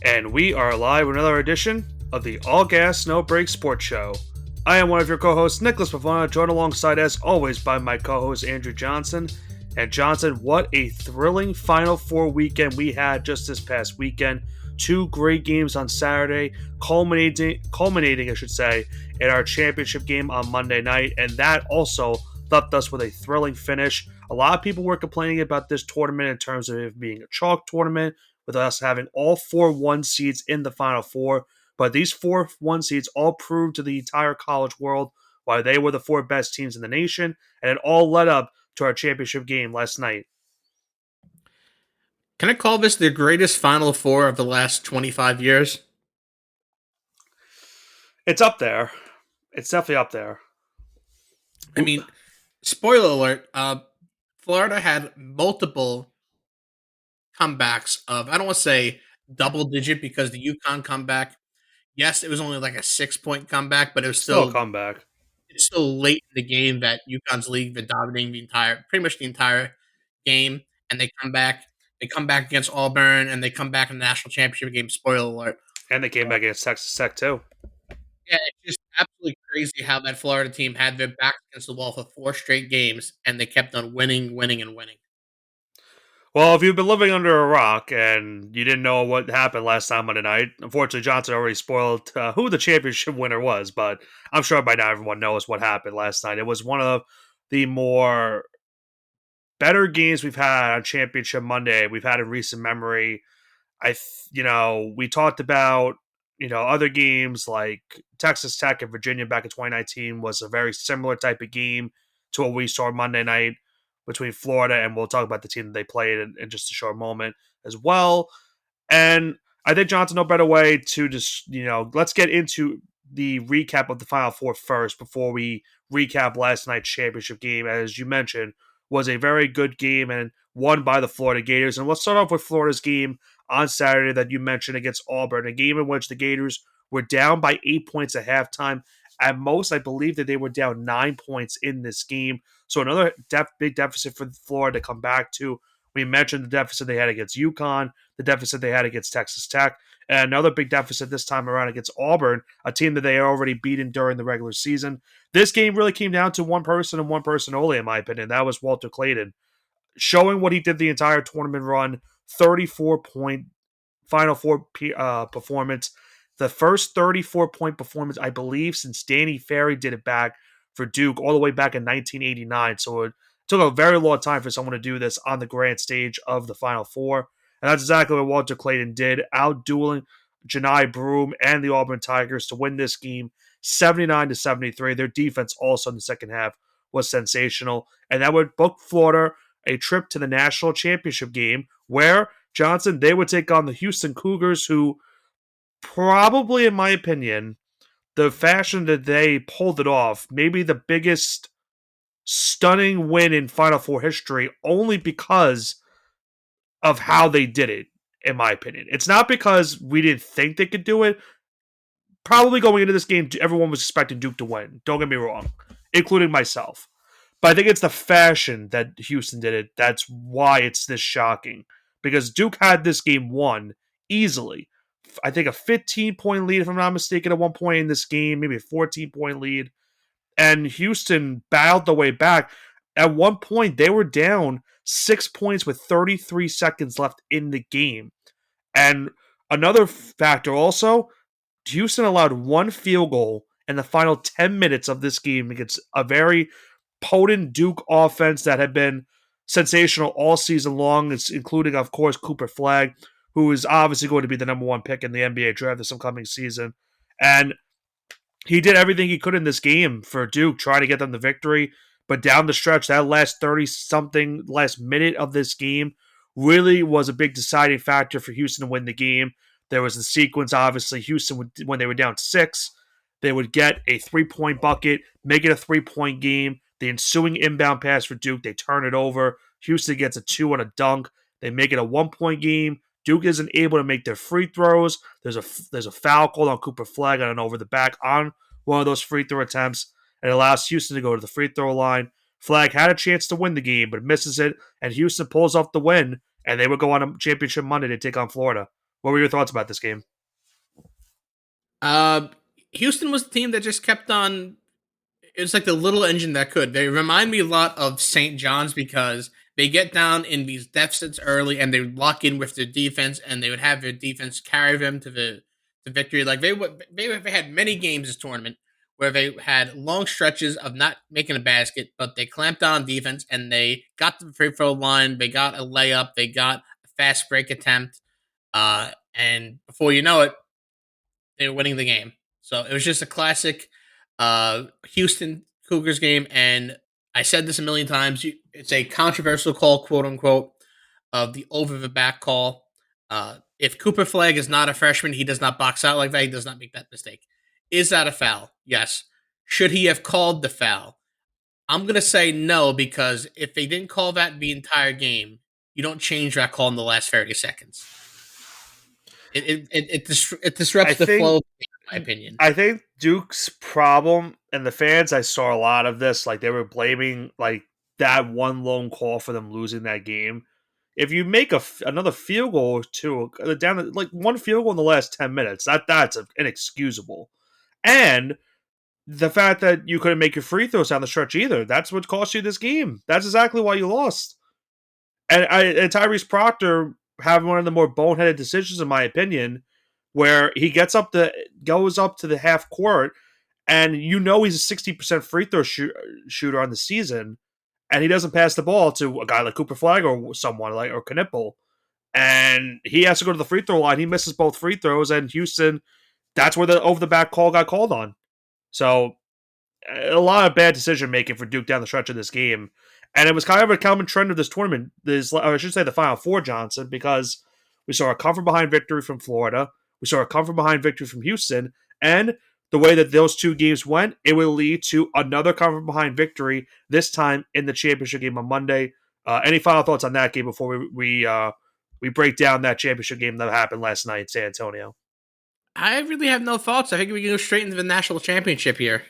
And we are live with another edition of the All Gas No Break Sports Show. I am one of your co-hosts, Nicholas Pavona, joined alongside, as always, by my co-host, Andrew Johnson. And Johnson, what a thrilling Final Four weekend we had just this past weekend. Two great games on Saturday, culminating, I should say, in our championship game on Monday night. And that also left us with a thrilling finish. A lot of people were complaining about this tournament in terms of it being a chalk tournament, with us having all 4 1 seeds in the Final Four. But these 4 1 seeds all proved to the entire college world why they were the 4 best teams in the nation, and it all led up to our championship game last night. Can I call this the greatest Final Four of the last 25 years? It's up there. It's definitely up there. I mean, spoiler alert, Florida had multiple comebacks of, I don't want to say double digit because the UConn comeback, yes, it was only like a 6-point comeback, but it was Still a still comeback. it's still late in the game that UConn's league been dominating pretty much the entire game, and they come back against Auburn, and they come back in the national championship game. Spoiler alert. And they came back against Texas Tech, too. Yeah, it's just absolutely crazy how that Florida team had their backs against the wall for 4 straight games, and they kept on winning, winning, and winning. Well, if you've been living under a rock and you didn't know what happened last time Monday night, unfortunately, Johnson already spoiled who the championship winner was, but I'm sure by now everyone knows what happened last night. It was one of the more better games we've had on Championship Monday we've had in recent memory. We talked about, other games like Texas Tech and Virginia back in 2019 was a very similar type of game to what we saw Monday night between Florida, and we'll talk about the team that they played in just a short moment as well. And I think, Johnson, no better way to just, let's get into the recap of the Final Four first before we recap last night's championship game. As you mentioned, was a very good game and won by the Florida Gators. And let's start off with Florida's game on Saturday that you mentioned against Auburn, a game in which the Gators were down by 8 points at halftime. At most, I believe that they were down 9 points in this game. So another big deficit for Florida to come back to. We mentioned the deficit they had against UConn, the deficit they had against Texas Tech, and another big deficit this time around against Auburn, a team that they had already beaten during the regular season. This game really came down to one person and one person only, in my opinion. That was Walter Clayton, showing what he did the entire tournament run, 34-point Final Four performance. The first 34-point performance, I believe, since Danny Ferry did it back for Duke all the way back in 1989. So it took a very long time for someone to do this on the grand stage of the Final Four. And that's exactly what Walter Clayton did, outdueling Janai Broome and the Auburn Tigers to win this game 79-73. Their defense also in the second half was sensational. And that would book Florida a trip to the national championship game where, Johnson, they would take on the Houston Cougars, who probably, in my opinion, the fashion that they pulled it off, maybe the biggest stunning win in Final Four history, only because of how they did it, in my opinion. It's not because we didn't think they could do it. Probably going into this game, everyone was expecting Duke to win. Don't get me wrong, including myself. But I think it's the fashion that Houston did it. That's why it's this shocking. Because Duke had this game won easily. I think a 15-point lead, if I'm not mistaken, at one point in this game, maybe a 14-point lead. And Houston battled the way back. At one point, they were down 6 points with 33 seconds left in the game. And another factor also, Houston allowed one field goal in the final 10 minutes of this game against a very potent Duke offense that had been sensational all season long, including, of course, Cooper Flagg, who is obviously going to be the number 1 pick in the NBA draft this upcoming season. And he did everything he could in this game for Duke, trying to get them the victory. But down the stretch, that last 30-something, last minute of this game really was a big deciding factor for Houston to win the game. There was the sequence, obviously. Houston, when they were down 6, they would get a 3-point bucket, make it a 3-point game. The ensuing inbound pass for Duke, they turn it over. Houston gets a 2 on a dunk. They make it a 1-point game. Duke isn't able to make their free throws. There's a foul called on Cooper Flagg on an over the back on one of those free throw attempts. It allows Houston to go to the free throw line. Flagg had a chance to win the game, but misses it, and Houston pulls off the win, and they would go on a championship Monday to take on Florida. What were your thoughts about this game? Uh, Houston was the team that just kept on. It was like the little engine that could. They remind me a lot of St. John's because they get down in these deficits early and they would lock in with their defense and they would have their defense carry them to victory. Like they had many games this tournament where they had long stretches of not making a basket, but they clamped down defense and they got to the free throw line. They got a layup. They got a fast break attempt. And before you know it, they were winning the game. So it was just a classic Houston Cougars game. And I said this a million times. It's a controversial call, quote unquote, of the over the back call. If Cooper Flag is not a freshman, he does not box out like that. He does not make that mistake. Is that a foul? Yes. Should he have called the foul? I'm going to say no because if they didn't call that the entire game, you don't change that call in the last 30 seconds. It I disrupts the flow, think in my opinion. I think Duke's problem and the fans. I saw a lot of this. Like they were blaming like that one lone call for them losing that game. If you make another field goal or two down, like one field goal in the last 10 minutes, that's inexcusable. And the fact that you couldn't make your free throws down the stretch either. That's what cost you this game. That's exactly why you lost. And Tyrese Proctor having one of the more boneheaded decisions, in my opinion, where he goes up to the half court, and you know he's a 60% free throw shooter on the season, and he doesn't pass the ball to a guy like Cooper Flag or someone like or Knipple, and he has to go to the free throw line. He misses both free throws, and Houston, that's where the over the back call got called on. So a lot of bad decision making for Duke down the stretch of this game. And it was kind of a common trend of this tournament, or I should say the Final Four, Johnson, because we saw a come from behind victory from Florida. We saw a come from behind victory from Houston. And the way that those two games went, it will lead to another come from behind victory, this time in the championship game on Monday. Any final thoughts on that game before we break down that championship game that happened last night in San Antonio? I really have no thoughts. I think we can go straight into the national championship here.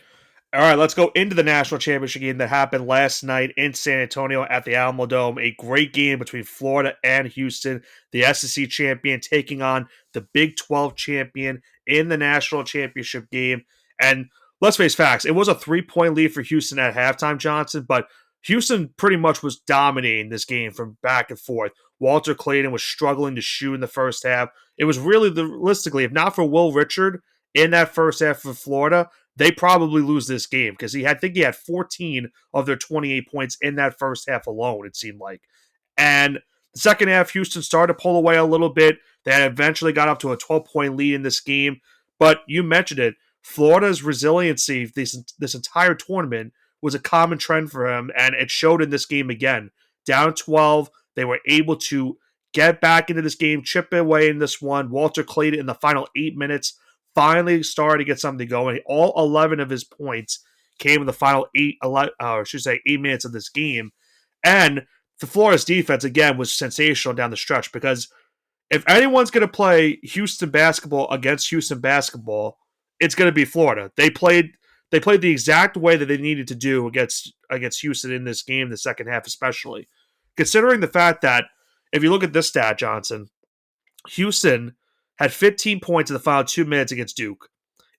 All right, let's go into the national championship game that happened last night in San Antonio at the Alamo Dome. A great game between Florida and Houston, the SEC champion taking on the Big 12 champion in the national championship game. And let's face facts, it was a 3-point lead for Houston at halftime, Johnson, but Houston pretty much was dominating this game from back and forth. Walter Clayton was struggling to shoot in the first half. It was really, realistically, if not for Will Richard in that first half for Florida, they probably lose this game because I think he had 14 of their 28 points in that first half alone, it seemed like. And the second half, Houston started to pull away a little bit. They eventually got up to a 12-point lead in this game. But you mentioned it, Florida's resiliency this entire tournament was a common trend for him, and it showed in this game again. Down 12, they were able to get back into this game, chip away in this one. Walter Clayton in the final 8 minutes finally started to get something going. All 11 of his points came in the final 8 minutes of this game. And the Florida's defense, again, was sensational down the stretch because if anyone's going to play Houston basketball against Houston basketball, it's going to be Florida. They played the exact way that they needed to do against Houston in this game, the second half especially. Considering the fact that if you look at this stat, Johnson, Houston had 15 points in the final 2 minutes against Duke.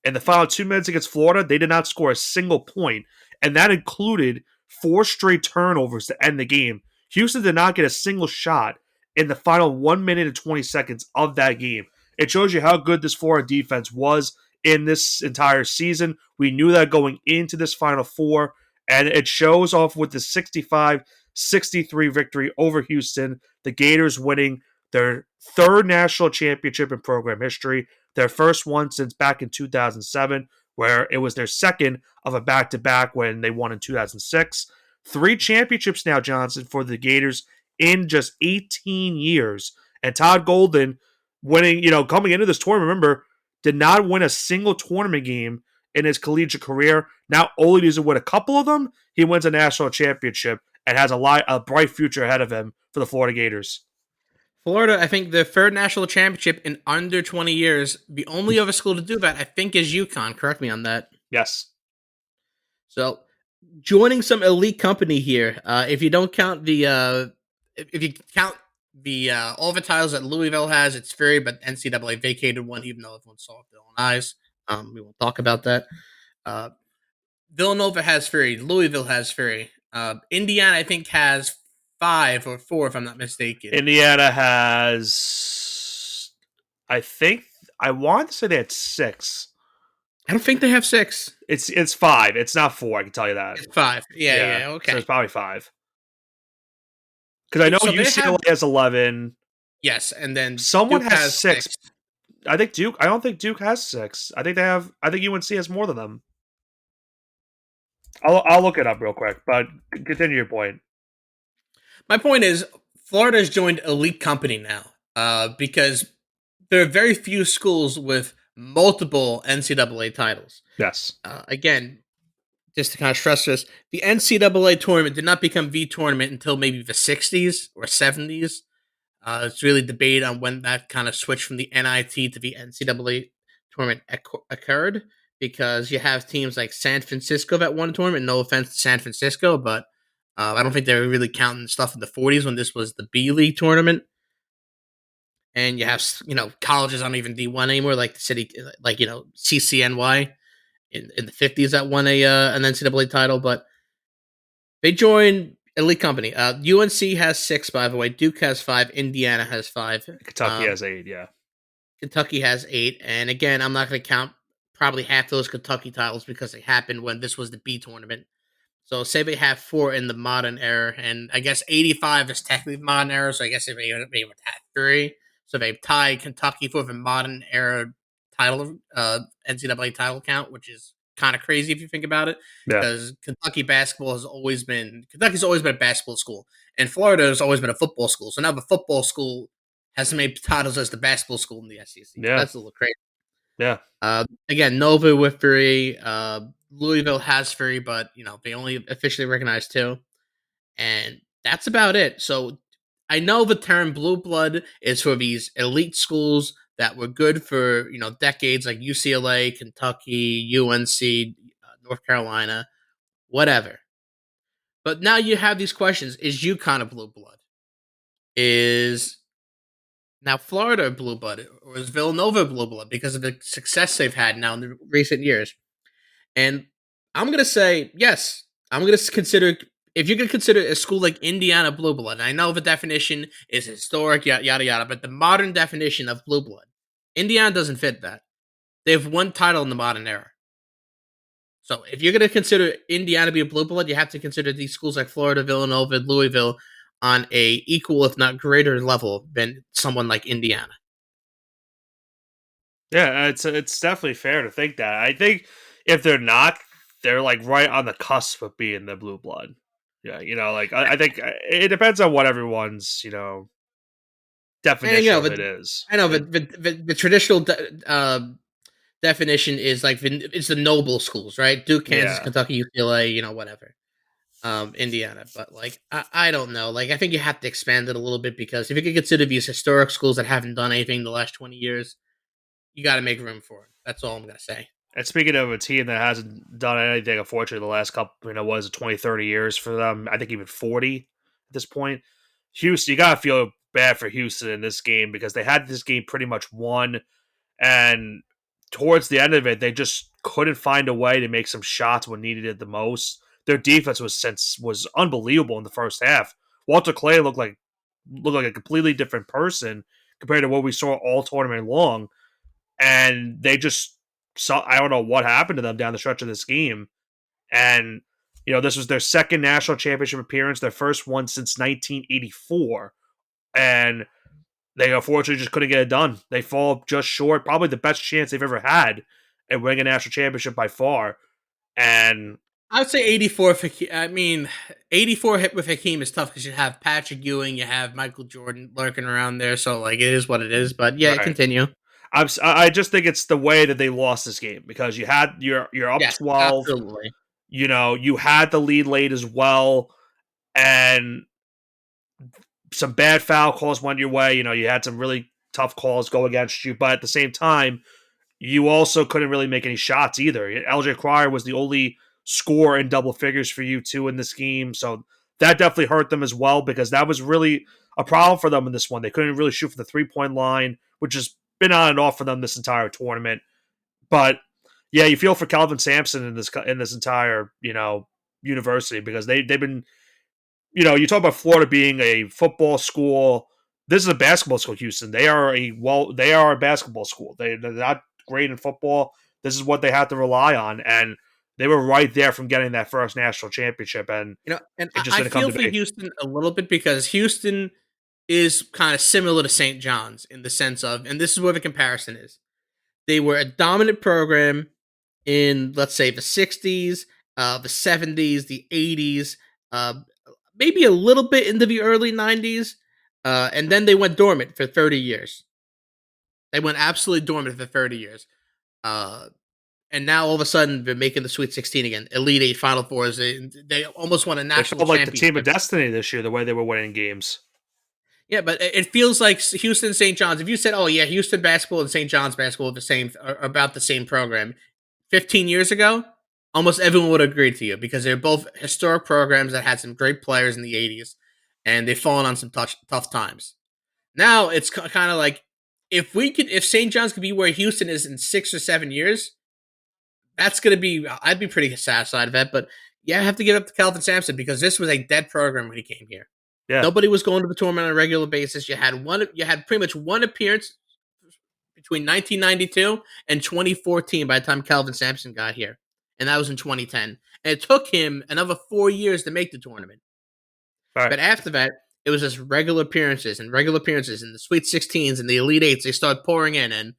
In the final 2 minutes against Florida, they did not score a single point, and that included 4 straight turnovers to end the game. Houston did not get a single shot in the final 1 minute and 20 seconds of that game. It shows you how good this Florida defense was in this entire season. We knew that going into this Final Four, and it shows off with the 65-63 victory over Houston. The Gators winning their third national championship in program history, their first one since back in 2007, where it was their second of a back-to-back when they won in 2006. 3 championships now, Johnson, for the Gators in just 18 years. And Todd Golden winning, coming into this tournament, remember, did not win a single tournament game in his collegiate career. Not only does he win a couple of them, he wins a national championship and has a bright future ahead of him for the Florida Gators. Florida, I think the third national championship in under 20 years. The only other school to do that, I think, is UConn. Correct me on that. Yes. So, joining some elite company here. If you don't count if you count the all the titles that Louisville has, it's free, but NCAA vacated one, even though everyone saw it with their own eyes. We won't talk about that. Uh, Villanova has three. Louisville has three. Indiana, I think, has five or four, if I'm not mistaken. Indiana has, I think, I want to say they had six. I don't think they have six. It's five. It's not four. I can tell you that. It's five. Yeah, Yeah, yeah, so okay. it's probably five. Because I know So they have UCLA has 11. yes, and then Someone Duke has has six. six. I think Duke. I don't think Duke has six. I think they have. I think UNC has more than them. I'll look it up real quick. But continue your point. My point is, Florida's joined elite company now because there are very few schools with multiple NCAA titles. Yes. Again, just to kind of stress this, the NCAA tournament did not become the tournament until maybe the 60s or 70s. It's really debate on when that kind of switched from the NIT to the NCAA tournament occurred because you have teams like San Francisco that won a tournament. No offense to San Francisco, but I don't think they were really counting stuff in the 40s when this was the B League tournament. And you have colleges aren't even D1 anymore, like the city, like CCNY in the 50s that won a an NCAA title, but they joined elite company. UNC has six, by the way. Duke has five. Indiana has five. Kentucky has eight. Yeah. Kentucky has eight. And again, I'm not going to count probably half those Kentucky titles because they happened when this was the B tournament. So say they have four in the modern era, and I guess 85 is technically the modern era. So I guess they would have three. So they tie Kentucky for the modern era title, NCAA title count, which is kind of crazy if you think about it, Yeah. because Kentucky's always been a basketball school, and Florida has always been a football school. So now the football school has as many titles as the basketball school in the SEC. So Yeah. that's a little crazy. Yeah. Again, Nova with three. Louisville has three, but they only officially recognize two, and that's about it. So I know the term blue blood is for these elite schools that were good for decades, like UCLA, Kentucky, UNC, North Carolina, whatever. But now you have these questions: is UConn a blue blood? Is now Florida blue blood, or is Villanova blue blood because of the success they've had now in the recent years? And I'm gonna say yes. I'm gonna consider if you're gonna consider a school like Indiana blue blood. I know the definition is historic, yada yada yada, but the modern definition of blue blood, Indiana doesn't fit that. They have one title in the modern era. So if you're gonna consider Indiana to be a blue blood, you have to consider these schools like Florida, Villanova, Louisville on a equal, if not greater, level than someone like Indiana. Yeah. It's definitely fair to think that. I think if they're not, they're like right on the cusp of being the blue blood. Yeah. Like I think it depends on what everyone's And definition of it is. I know the traditional definition is like it's the noble schools, right? Duke, Kansas, Yeah. Kentucky, UCLA, whatever. Indiana, but like I don't know. Like I think you have to expand it a little bit because if you could consider these historic schools that haven't done anything the last 20 years, you got to make room for it. That's all I'm gonna say. And speaking of a team that hasn't done anything, unfortunately, the last couple, was it 20, 30 years for them? I think even 40 at this point. Houston, you got to feel bad for Houston in this game because they had this game pretty much won. And towards the end of it, they just couldn't find a way to make some shots when needed it the most. Their defense was unbelievable in the first half. Walter Clay looked like a completely different person compared to what we saw all tournament long. And they just saw, I don't know what happened to them down the stretch of this game. And this was their second national championship appearance, their first one since 1984, and they unfortunately just couldn't get it done. They fall just short, probably the best chance they've ever had at winning a national championship by far. And I would say 84. I mean, 84 hit with Hakeem is tough because you have Patrick Ewing, you have Michael Jordan lurking around there, so like it is what it is. But yeah, right, continue. I just think it's the way that they lost this game because you're up Yes, 12. absolutely. You had the lead late as well, and some bad foul calls went your way. You had some really tough calls go against you, but at the same time, you also couldn't really make any shots either. LJ Cryer was the only scorer in double figures for you two in this game, so that definitely hurt them as well because that was really a problem for them in this one. They couldn't really shoot from the 3 point line, which has been on and off for them this entire tournament. But yeah, you feel for Calvin Sampson in this entire university because they've been you talk about Florida being a football school. This is a basketball school, Houston. They are a basketball school. They're not great in football. This is what they have to rely on, and they were right there from getting that first national championship, and And it just I didn't come feel to for be. Houston a little bit because Houston is kind of similar to St. John's in the sense of, and this is where the comparison is. They were a dominant program in, let's say, the 60s, the 70s, the 80s, uh, maybe a little bit into the early 90s, and then they went dormant for 30 years. They went absolutely dormant for 30 years. Uh, and now all of a sudden they're making the Sweet 16 again, Elite Eight, Final Fours. They almost won a They national felt like the team of championship. destiny this year, the way they were winning games. Yeah, but it feels like Houston St. John's. If you said, "Oh yeah, Houston basketball and St. John's basketball are about the same program," 15 years ago, almost everyone would agree to you because they're both historic programs that had some great players in the 80s, and they've fallen on some tough times. Now it's kind of like if St. John's could be where Houston is in 6 or 7 years, that's gonna be I'd be pretty satisfied with that. But yeah, I have to give up to Calvin Sampson because this was a dead program when he came here. Yeah, Nobody was going to the tournament on a regular basis. You had pretty much one appearance between 1992 and 2014 by the time Calvin Sampson got here, and that was in 2010. And it took him another 4 years to make the tournament. all right. But after that, it was just regular appearances, and the Sweet 16s and the Elite Eights. They start pouring in, and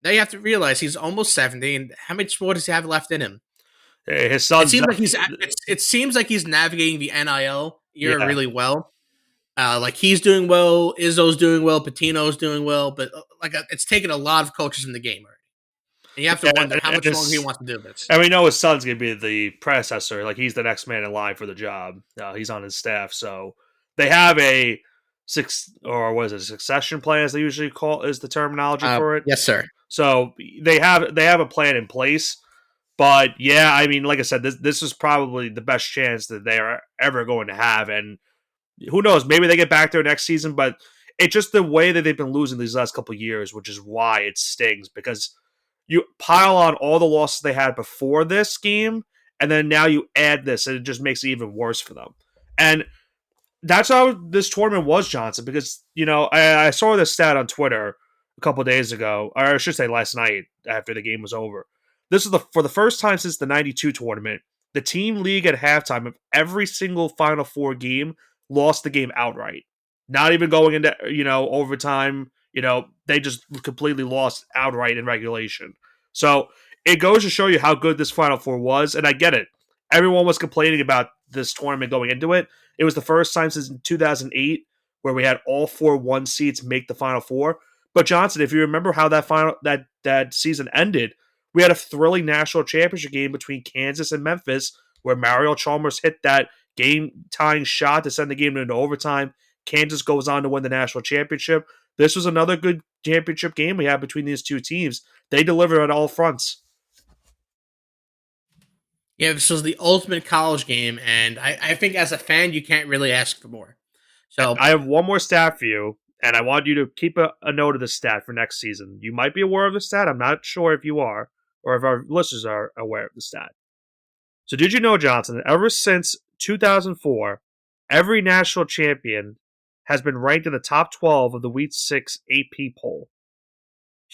now you have to realize he's almost 70, and how much more does he have left in him? His It son's seems like it seems like he's navigating the NIL era yeah. really well. Like he's doing well, Izzo's doing well, Patino's doing well, but it's taken a lot of coaches in the game already, and you have to Yeah, wonder how and much longer he wants to do this. and we know his son's gonna be the predecessor. Like he's the next man in line for the job. He's on his staff, so they have a succession plan, as they usually call is the terminology for it. Yes, sir. So they have a plan in place. But yeah, I mean, like I said, this is probably the best chance that they are ever going to have, and who knows? Maybe they get back there next season, but it's just the way that they've been losing these last couple of years, which is why it stings because you pile on all the losses they had before this game, and then now you add this, and it just makes it even worse for them. And that's how this tournament was, Johnson, because I saw this stat on Twitter a couple of days ago, or I should say last night after the game was over. This is for the first time since the '92 tournament, the team league at halftime of every single Final Four game lost the game outright. Not even going into overtime. They just completely lost outright in regulation. So it goes to show you how good this Final Four was, and I get it. Everyone was complaining about this tournament going into it. It was the first time since 2008 where we had all 4 1 seeds make the Final Four. But Johnson, if you remember how that season ended, we had a thrilling national championship game between Kansas and Memphis where Mario Chalmers hit that game-tying shot to send the game into overtime. Kansas goes on to win the national championship. This was another good championship game we had between these two teams. They delivered on all fronts. Yeah, this was the ultimate college game, and I think as a fan, you can't really ask for more. So I have one more stat for you, and I want you to keep a note of the stat for next season. You might be aware of the stat. I'm not sure if you are, or if our listeners are aware of the stat. So, did you know, Johnson, that ever since 2004, every national champion has been ranked in the top 12 of the Week 6 AP poll?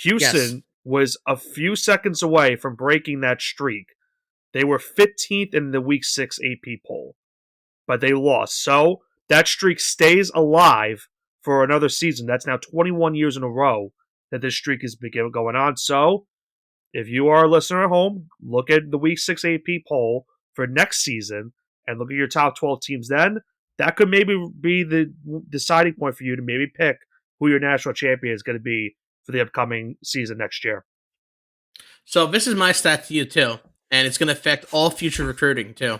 yes, Houston was a few seconds away from breaking that streak. They were 15th in the Week 6 AP poll, but they lost. So that streak stays alive for another season. That's now 21 years in a row that this streak has been going on. So if you are a listener at home, look at the Week 6 AP poll for next season and look at your top 12 teams then. That could maybe be the deciding point for you to maybe pick who your national champion is going to be for the upcoming season next year. so this is my stat to you too, and it's going to affect all future recruiting too.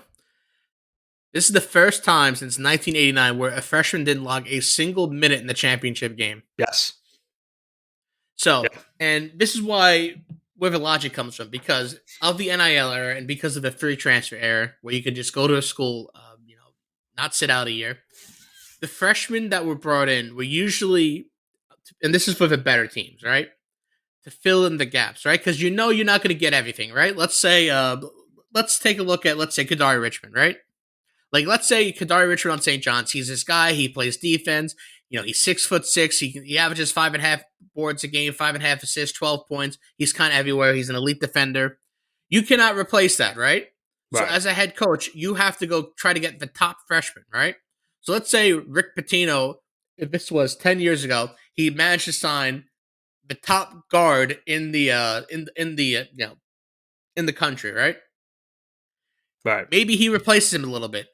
This is the first time since 1989 where a freshman didn't log a single minute in the championship game. Yes. So, Yeah. and this is where the logic comes from because of the NIL era and because of the free transfer era, where you could just go to a school, not sit out a year. The freshmen that were brought in were usually, and this is for the better teams, right? To fill in the gaps, right? Because you know you're not going to get everything, right? Let's take a look at, let's say, Kadari Richmond, right? Like, let's say Kadari Richmond on St. John's. He's this guy. He plays defense. You know, he's 6'6". He averages 5.5 boards a game, 5.5 assists, 12 points. He's kind of everywhere. He's an elite defender. You cannot replace that, right? So Right. as a head coach, you have to go try to get the top freshman, right? So let's say Rick Pitino, if this was 10 years ago, he managed to sign the top guard in the in the country, right? Right. Maybe he replaces him a little bit.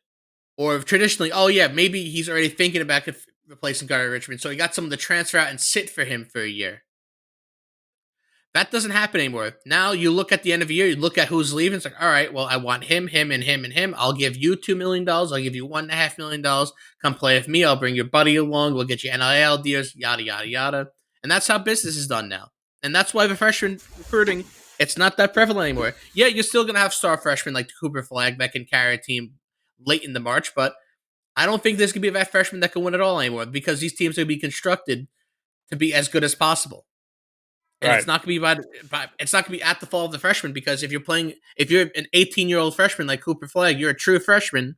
Or traditionally, oh yeah, maybe he's already thinking about replacing Gary Richmond, so he got someone to transfer out and sit for him for a year. That doesn't happen anymore. Now you look at the end of the year, you look at who's leaving. It's like, all right, well, I want him, him, and him, and him. I'll give you $2 million. I'll give you $1.5 million. Come play with me. I'll bring your buddy along. We'll get you NIL deals, yada yada yada. And that's how business is done now. And that's why the freshman recruiting, it's not that prevalent anymore. Yeah, you're still gonna have star freshmen like Cooper Flag that can carry a team late in the March, but I don't think there's gonna be a vet freshman that can win it all anymore because these teams are gonna be constructed to be as good as possible. And Right. it's not going to be it's not going to be at the fall of the freshman because if you're an 18-year-old freshman like Cooper Flag, you're a true freshman.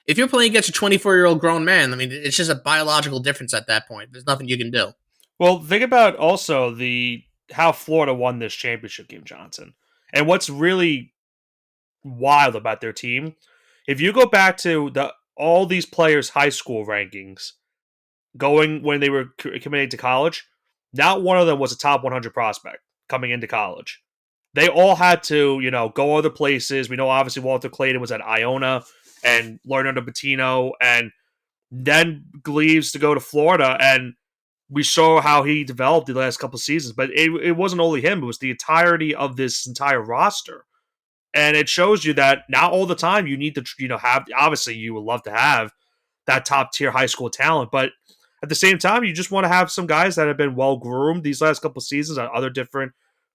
If you're playing against a 24-year-old grown man, I mean, it's just a biological difference at that point. There's nothing you can do. Well, think about also the how Florida won this championship game, Johnson. And what's really wild about their team, if you go back to the all these players' high school rankings going when they were committing to college, not one of them was a top 100 prospect coming into college. They all had to, go other places. We know obviously Walter Clayton was at Iona and learned under Patino, and then leaves to go to Florida. And we saw how he developed the last couple of seasons. But it wasn't only him; it was the entirety of this entire roster. And it shows you that not all the time you need to, have. Obviously, you would love to have that top tier high school talent, but at the same time, you just want to have some guys that have been well groomed these last couple of seasons at other different,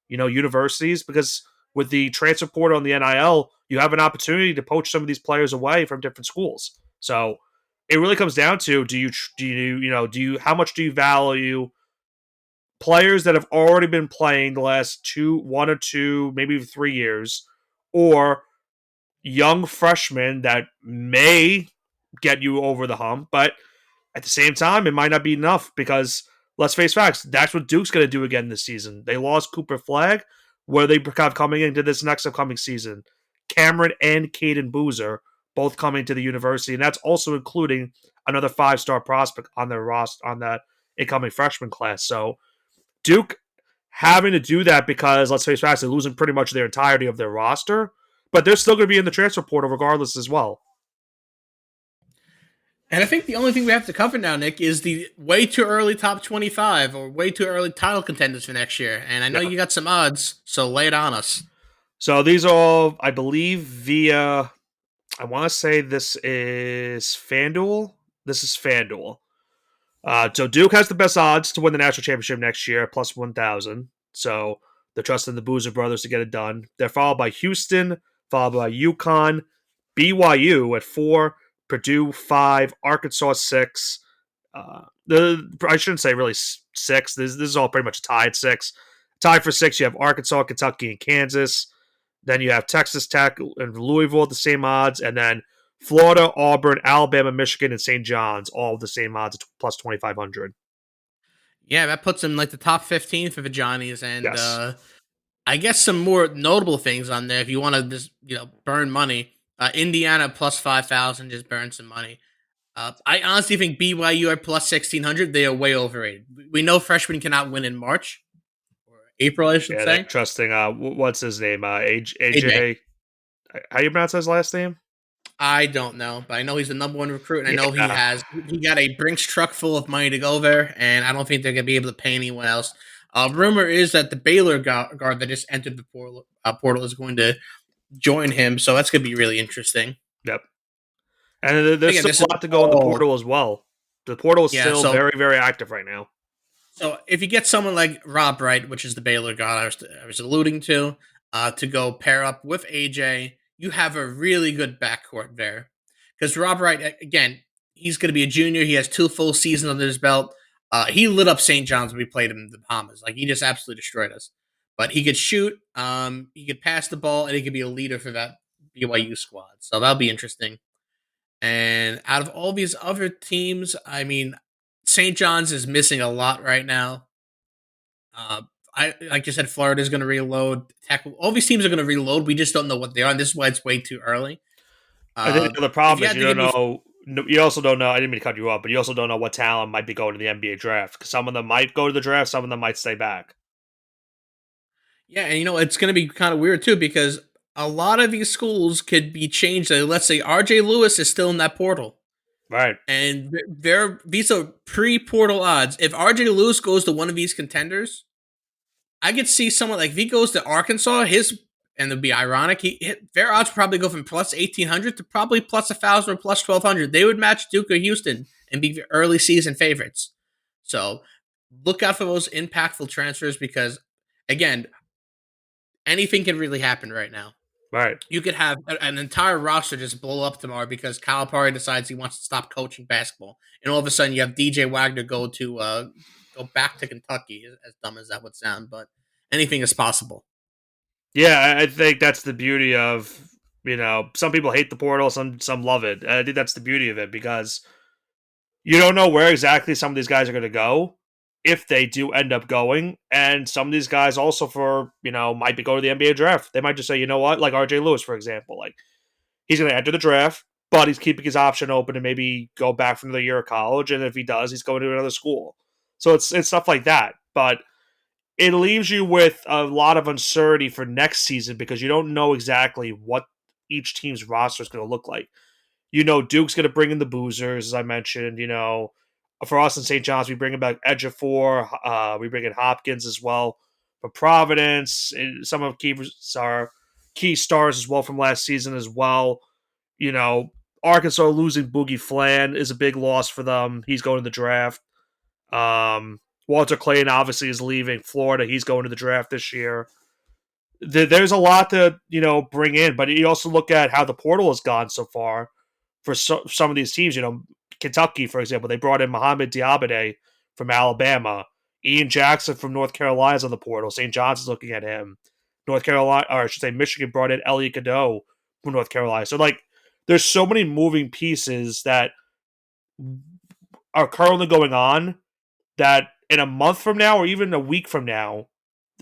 universities. Because with the transfer portal and the NIL, you have an opportunity to poach some of these players away from different schools. So it really comes down to how much do you value players that have already been playing the last 1 or 2, maybe 3 years, or young freshmen that may get you over the hump, but at the same time, it might not be enough because let's face facts, that's what Duke's going to do again this season. They lost Cooper Flag, where they have coming into this next upcoming season. Cameron and Caden Boozer both coming to the university, and that's also including another 5-star prospect on their roster on that incoming freshman class. So Duke having to do that because let's face facts, they're losing pretty much their entirety of their roster, but they're still going to be in the transfer portal regardless as well. And I think the only thing we have to cover now, Nick, is the way too early top 25 or way too early title contenders for next year. And I know Yeah. you got some odds, so lay it on us. So these are all, I believe, via. I want to say this is FanDuel. This is FanDuel. So Duke has the best odds to win the national championship next year, plus 1,000. So they're trusting the Boozer brothers to get it done. They're followed by Houston, followed by UConn, BYU at 4, Purdue 5, Arkansas 6. I shouldn't say really 6. This is all pretty much tied 6. Tied for 6, you have Arkansas, Kentucky, and Kansas. Then you have Texas Tech and Louisville at the same odds, and then Florida, Auburn, Alabama, Michigan, and St. John's all the same odds at plus 2,500. Yeah, that puts them like the top 15 for the Johnnies. And Yes. I guess some more notable things on there if you want to just, burn money. Indiana plus 5,000, just burn some money. I honestly think BYU are plus 1,600. They are way overrated. We know freshmen cannot win in March or April, I should Yeah, they're say. trusting. What's his name? AJ. AJ. How do you pronounce his last name? I don't know, but I know he's the number one recruit, and I know Yeah. he got a Brinks truck full of money to go there, and I don't think they're gonna be able to pay anyone else. Rumor is that the Baylor guard that just entered the portal is going to join him, so that's gonna be really interesting. Yep. And there's Again, still this a is lot to go in the all portal as well. The portal is yeah. still very, very active right now. So if you get someone like Rob Wright, which is the Baylor guy I was alluding to go pair up with AJ, you have a really good backcourt there. because Rob Wright, again, he's going to be a junior. He has 2 full seasons under his belt. He lit up St. John's when we played him in the Bahamas. Like he just absolutely destroyed us. But he could shoot, he could pass the ball, and he could be a leader for that BYU squad. So that'll be interesting. And out of all these other teams, I mean, St. John's is missing a lot right now. Uh, I like you said, Florida's going to reload. Tech, all these teams are going to reload. We just don't know what they are. And this is why it's way too early. I think the If problem you is had you to don't give me, know. You also don't know. I didn't mean to cut you off, but you also don't know what talent might be going to the NBA draft. Because some of them might go to the draft, some of them might stay back. yeah, and it's going to be kind of weird too because a lot of these schools could be changed. Let's say RJ Lewis is still in that portal, Right. and these are pre-portal odds. If RJ Lewis goes to one of these contenders, I could see someone like if he goes to Arkansas, and it'd be ironic. Their odds probably go from plus 1,800 to probably plus 1,000 or plus 1,200. They would match Duke or Houston and be the early season favorites. So look out for those impactful transfers because again, anything can really happen right now. Right. You could have an entire roster just blow up tomorrow because Kyle Parry decides he wants to stop coaching basketball, and all of a sudden you have DJ Wagner go back to Kentucky. As dumb as that would sound, but anything is possible. Yeah, I think that's the beauty of some people hate the portal, some love it. I think that's the beauty of it because you don't know where exactly some of these guys are going to go if they do end up going, and some of these guys also might be going to the NBA draft. They might just say, you know what, like RJ Lewis for example, like he's going to enter the draft, but he's keeping his option open to maybe go back for another year of college, and if he does, he's going to another school. So it's stuff like that, but it leaves you with a lot of uncertainty for next season because you don't know exactly what each team's roster is going to look like. Duke's going to bring in the boozers, as I mentioned. For us in St. John's, we bring in back Ejiofor. We bring in Hopkins as well. For Providence, some of our key stars as well from last season as well. You know, Arkansas losing Boogie Flan is a big loss for them. He's going to the draft. Walter Clayton obviously is leaving Florida. He's going to the draft this year. There's a lot to bring in, but you also look at how the portal has gone so far for some of these teams. Kentucky, for example, they brought in Mohamed Diabate from Alabama. Ian Jackson from North Carolina is on the portal. St. John's is looking at him. North Carolina, or I should say Michigan, brought in Elliot Cadeau from North Carolina. So, there's so many moving pieces that are currently going on that in a month from now or even a week from now,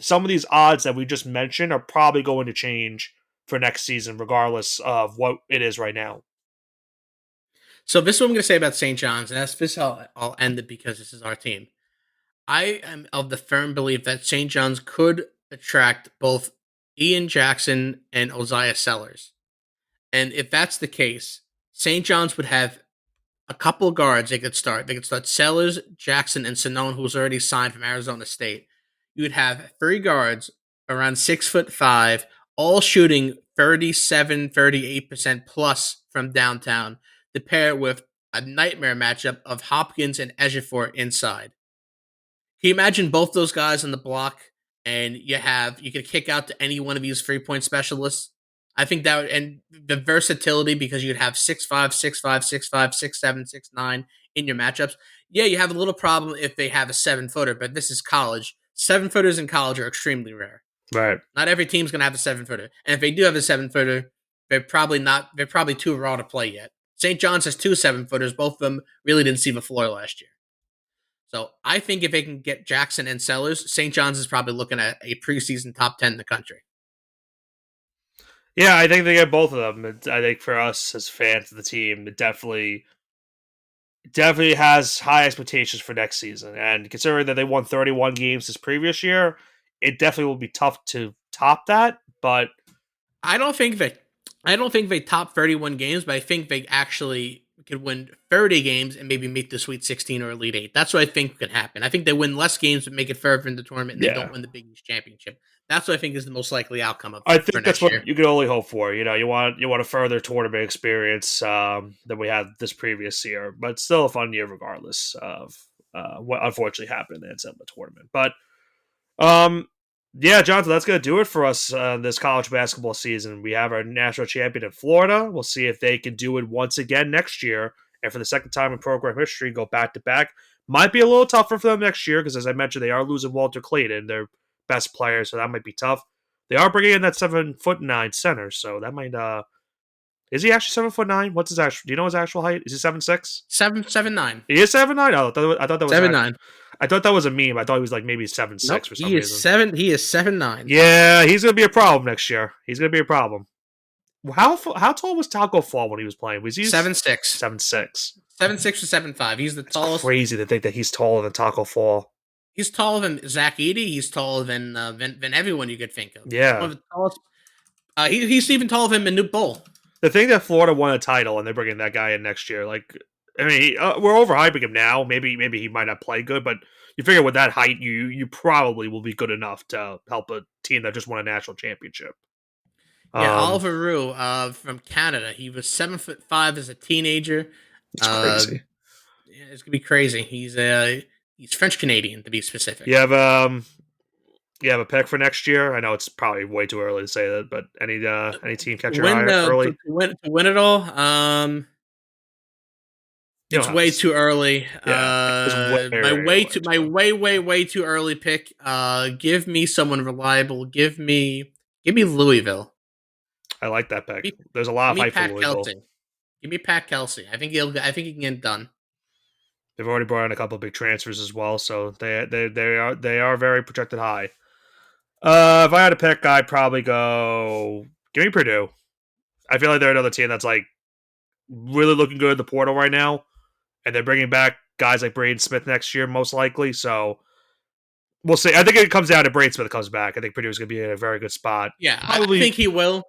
some of these odds that we just mentioned are probably going to change for next season, regardless of what it is right now. So this is what I'm going to say about St. John's, and this I'll end it because this is our team. I am of the firm belief that St. John's could attract both Ian Jackson and Osiah Sellers. And if that's the case, St. John's would have a couple of guards they could start. They could start Sellers, Jackson, and Sonone, who's already signed from Arizona State. You would have 3 guards around 6'5", all shooting 38% plus from downtown to pair with a nightmare matchup of Hopkins and Ejiofor inside. Can you imagine both those guys on the block and you could kick out to any one of these 3-point specialists? I think that would, and the versatility because you'd have 6'5", 6'5", 6'5", 6'7", 6'9" in your matchups. Yeah, you have a little problem if they have a 7-footer, but this is college. 7-footers in college are extremely rare. Right. Not every team's gonna have a 7-footer. And if they do have a 7-footer, they're probably too raw to play yet. St. John's has 2 7-footers. Both of them really didn't see the floor last year. So I think if they can get Jackson and Sellers, St. John's is probably looking at a preseason top 10 in the country. Yeah, I think they get both of them. I think for us as fans of the team, it definitely has high expectations for next season. And considering that they won 31 games this previous year, it definitely will be tough to top that. But I don't think they top 31 games, but I think they actually could win 30 games and maybe make the Sweet 16 or Elite 8. That's what I think could happen. I think they win less games but make it further in the tournament and they don't win the Big East championship. That's what I think is the most likely outcome I for think that's next what year. you can only hope for. You want a further tournament experience than we had this previous year, but still a fun year regardless of what unfortunately happened in the NCAA tournament. But Yeah, Jonathan, that's going to do it for us this college basketball season. We have our national champion in Florida. We'll see if they can do it once again next year. And for the second time in program history, go back to back. Might be a little tougher for them next year because, as I mentioned, they are losing Walter Clayton, their best player, so that might be tough. They are bringing in that 7'9" center, so that might. Is he actually 7'9"? What's his actual? Do you know his actual height? Is he 7'6"? 7'9". He is 7'9". I thought that was Seven actually. nine. I thought that was a meme. I thought he was like maybe 7'6" Nope. for some He is reason. 7. He is 7'9". Yeah, he's gonna be a problem next year. He's gonna be a problem. How tall was Taco Fall when he was playing? Was he 7'6". 7'6"? 7'6" or 7'5". He's the It's tallest. crazy to think that he's taller than Taco Fall. He's taller than Zach Edey. He's taller than everyone you could think of. He's one Yeah, of the tallest. He's even taller than Manute Bol. the thing that Florida won a title and they're bringing that guy in next year, like, I mean, we're overhyping him now. Maybe he might not play good, but you figure with that height, you probably will be good enough to help a team that just won a national championship. Yeah, Um, Oliver Rue, from Canada. He was 7'5" as a teenager. it's Uh, crazy. yeah, it's gonna be crazy. He's French Canadian to be You specific. have you have a pick for next year. I know it's probably way too early to say that, but any team catch your eye early? To win it all, You don't it's have to. way too early. Yeah, it's way, way My too. way too early pick. Give me someone reliable. Give me Louisville. I like that Give pick. me, There's a lot give of me hype for Pat Louisville. Kelsey. Give me Pat Kelsey. I think he can get it done. They've already brought in a couple of big transfers as well, so they are very projected high. If I had to pick, I'd probably go. Give me Purdue. I feel like they're another team that's like really looking good in the portal right now, and they're bringing back guys like Braden Smith next year, most likely. So we'll see. I think it comes down to Braden Smith comes back. I think Purdue's going to be in a very good spot. Yeah, I Probably think he will.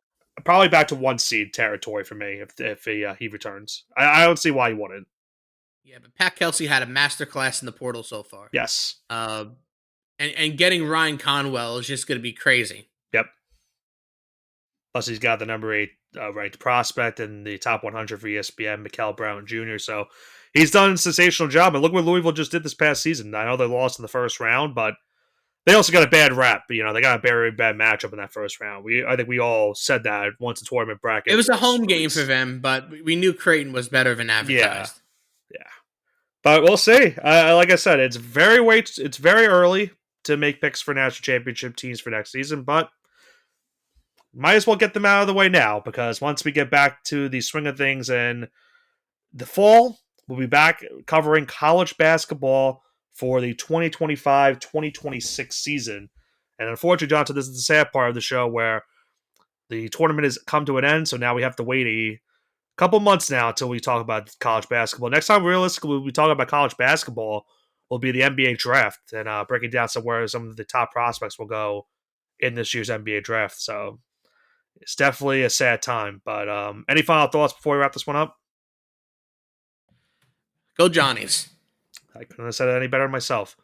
probably back to one seed territory for me if he returns. I don't see why he wouldn't. Yeah, but Pat Kelsey had a masterclass in the portal so far. Yes. Uh, and getting Ryan Conwell is just going to be crazy. Yep. Plus, he's got the number 8 ranked prospect in the top 100 for ESPN, Mikael Brown Jr. So he's done a sensational job. And look what Louisville just did this past season. I know they lost in the first round, but they also got a bad rap. You know, they got a very bad matchup in that first round. I think we all said that once the tournament It bracket was a was home game for released. them, but we knew Creighton was better than Yeah, advertised. yeah. But we'll see. Like I said, it's very early to make picks for national championship teams for next season, but might as well get them out of the way now because once we get back to the swing of things in the fall, we'll be back covering college basketball for the 2025-2026 season. And unfortunately, Johnson, this is the sad part of the show where the tournament has come to an end, so now we have to wait a couple months now until we talk about college basketball. Next time, realistically, we talk about college basketball will be the NBA draft and breaking down somewhere some of the top prospects will go in this year's NBA draft. So it's definitely a sad time. But any final thoughts before we wrap this one up? Go Johnnies. I couldn't have said it any better myself.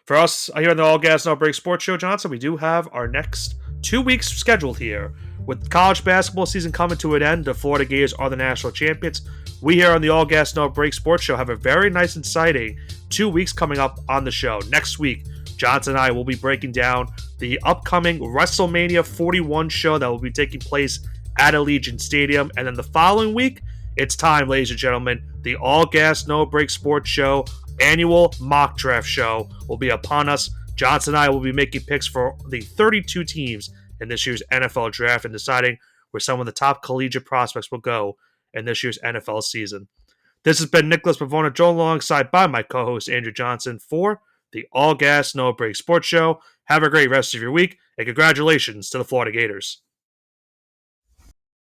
For us here on the All Gas No Break Sports Show, Johnson, we do have our next 2 weeks scheduled here. With college basketball season coming to an end, the Florida Gators are the national champions. We here on the All Gas No Break Sports Show have a very nice and exciting 2 weeks coming up on the show. Next week, Johnson and I will be breaking down the upcoming WrestleMania 41 show that will be taking place at Allegiant Stadium. And then the following week, it's time, ladies and gentlemen. The All Gas No Break Sports Show annual mock draft show will be upon us. Johnson and I will be making picks for the 32 teams in this year's NFL draft and deciding where some of the top collegiate prospects will go in this year's NFL season. This has been Nicholas Pavona Joe alongside by my co-host Andrew Johnson for the All Gas No Break Sports Show. Have a great rest of your week and congratulations to the Florida Gators.